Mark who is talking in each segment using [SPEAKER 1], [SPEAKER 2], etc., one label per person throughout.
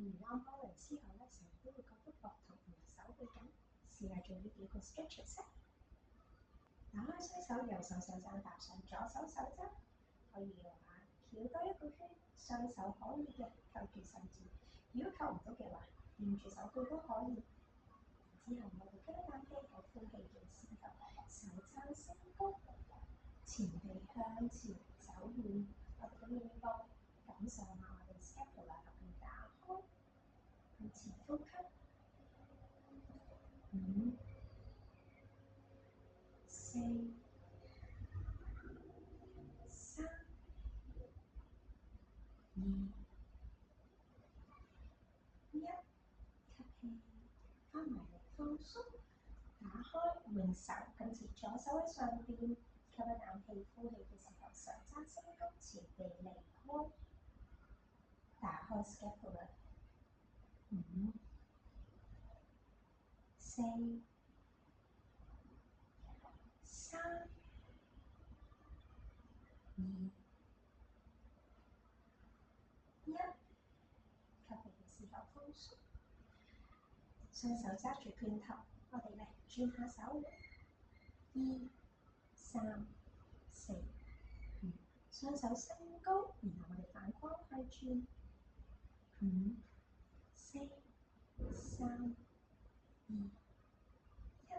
[SPEAKER 1] 完按摩完之後咧，成日都會覺得膊頭同埋手臂緊，試下做呢幾個 stretching 先。打開雙手，右手手踭搭上左手手踭，可以嘅話翹多一個圈，雙手可以嘅扣住手指，如果扣唔到嘅話，掂住手背都可以。之後我哋吸一啖氣，喺呼氣嘅時候，手踭升高，前臂向前走遠，我哋嘅面部感受下我哋 scapula 入邊打開，向前呼吸，5、4、3、2、1，吸氣，翻埋嚟放鬆，打開換手，今次左手喺上邊，吸一啖氣，呼氣嘅時候，手踭升高，前臂離開，打開 scapula， 5、4、3、2、1，吸氣嘅時候放鬆，雙手揸住拳頭，我哋嚟轉下手，2、3、4、5，雙手升高，然後我哋反方向轉，5、4、3、2、1，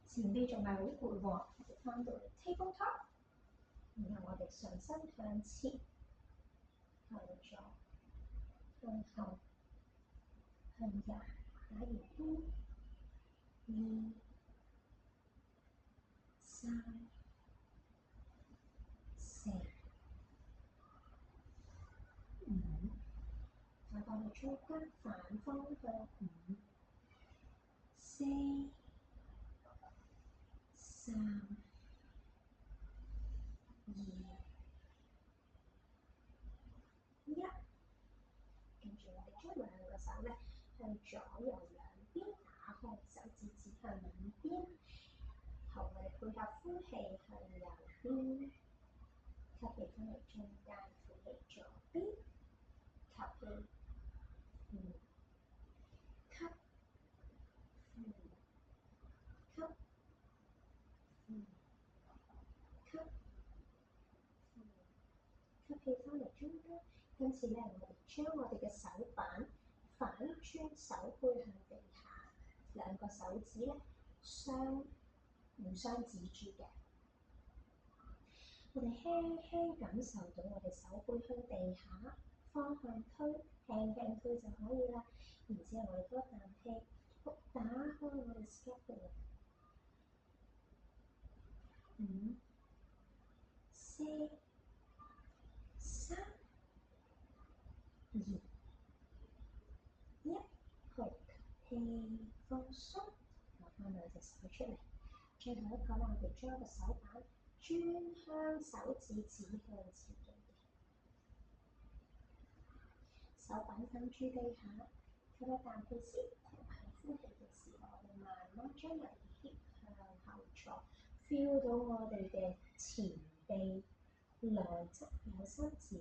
[SPEAKER 1] 前臂仲係好攰喎，我哋翻到嚟 table top， 然後我哋上身向前，向左，向後，向右，打完圈，2、3、4、5，再到去中間反方向5、4、3、2、1，跟住我哋將兩個手咧向左右兩邊打開，手指指向兩邊，後我哋配合呼氣向右邊，吸氣翻嚟中間，呼氣左邊，吸氣，呼，吸，呼，吸，呼，吸，呼，吸氣翻嚟中間。今次咧，我哋將我哋嘅手板反轉，手背向地下，兩個手指咧互相指住嘅。我哋輕輕感受到我哋手背向地下方向推，輕輕推就可以啦。然之後我哋嗰啖氣，打開我哋 scapula， 5、4、3、2、1，好，吸氣，放鬆，攞翻兩隻手出嚟。最後一個咧，我哋將個手板轉向手指指向前嘅，手板撳住地下，吸一啖氣先，喺呼氣嘅時候，我哋慢慢將人 hip 向後坐 ，feel 到我哋嘅前臂兩側有伸展。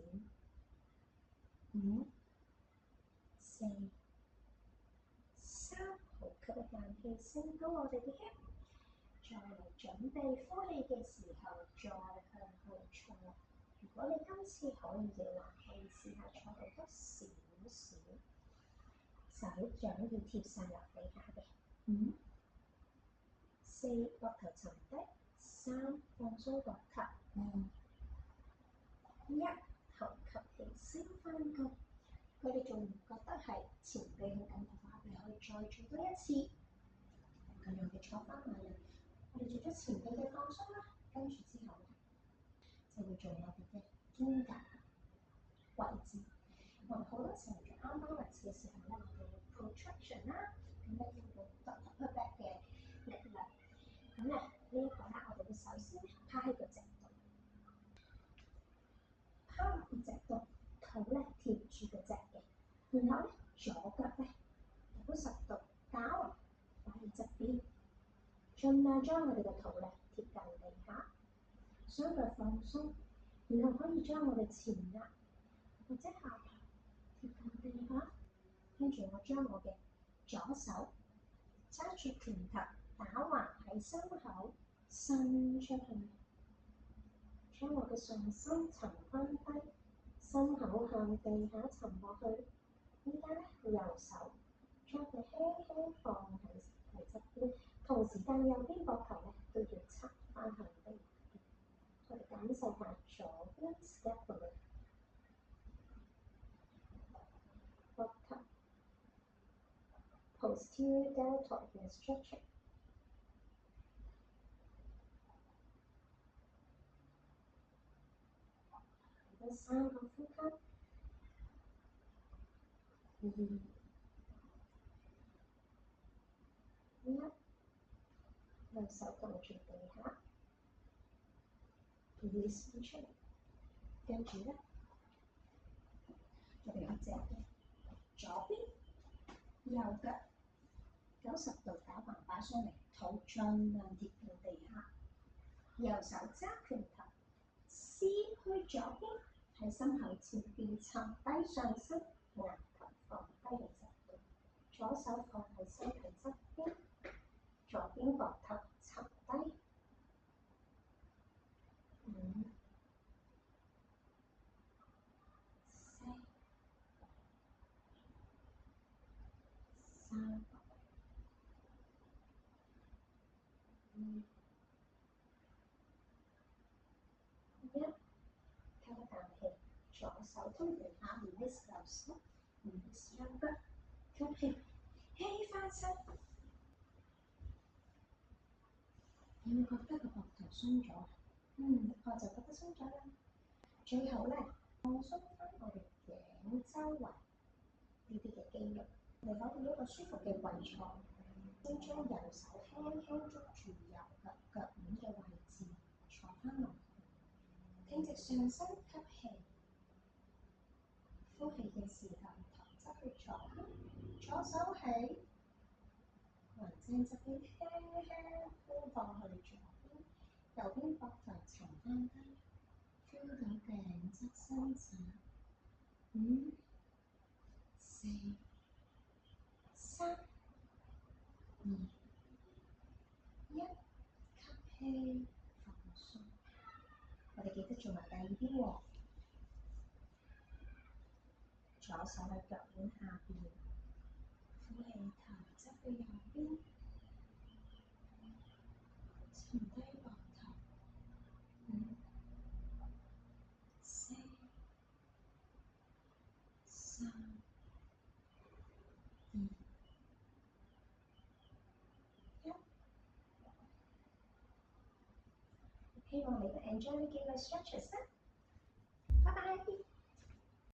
[SPEAKER 1] 5、4、3，好，吸一啖氣，升高我哋嘅 hip， 再嚟準備呼氣嘅時候，再向後坐。如果你今次可以嘅話，可以試下坐到得少少，手掌要貼晒落地下嘅。5、4，膊頭沉低；3，放鬆膊頭；2、1，後吸氣升翻高。佢哋仲唔覺得係前臂好緊嘅話，你可以再做多一次。咁樣嘅坐翻埋嚟，我哋做咗前臂嘅放鬆啦，跟住之後就會做我哋嘅肩胛位置。我哋好多時候做啱balance嘅時候咧，我哋會 protraction 啦，咁咧要用 upper back 嘅力量。咁咧呢一個咧，我哋會首先趴喺個脊度，趴落個脊度，肚咧貼住個脊嘅。然後咧左腳咧90度打橫擺喺側邊，盡量將我哋嘅肚咧貼近地下，雙腳放鬆，然後可以將我哋前額或者下巴貼近地下，跟住我將我嘅左手揸住拳頭打橫喺心口伸出去，將我嘅上身沉翻低，心口向地下沉落去。依家咧，右手將佢輕輕放喺側邊，同時間右邊膊頭咧都要插翻向地。我哋感受下左邊 scapula 膊頭 posterior deltoid 嘅 stretching。第三個呼吸，2、1，右手撳住地下 ，release 出嚟。跟住咧，我哋一隻左邊右腳90度打橫擺上嚟，肚盡量貼近地下。右手揸拳頭，撕去左邊，喺心口前邊沉低上身，額頭放低喺側邊，左手放喺身體側邊，左邊膊頭沉低。5、4、3、2、1，吸一啖氣，左手推地下 release 右手 ，release 右腳，吸氣，氣翻身。有冇覺得個膊頭鬆咗？我就覺得鬆咗啦。最後咧，放鬆翻我哋頸周圍呢啲嘅肌肉，嚟攞到一個舒服嘅位坐。先將右手輕輕捉住右腳腳面嘅位置，坐翻落去，挺直上身，吸氣。呼氣嘅時候，頭側去坐翻，左手起，橫正側邊輕輕呼過去左邊，右邊膊頭沉翻低。feel 到頸側伸展。5、4、3、2、1，吸氣，放鬆。我哋記得做埋第二邊喎。左手喺腳面下邊，呼氣，頭側去右邊，沉低膊頭。5、4、3、2、1。希望你都 enjoy 呢幾個 stretches 啦。拜拜。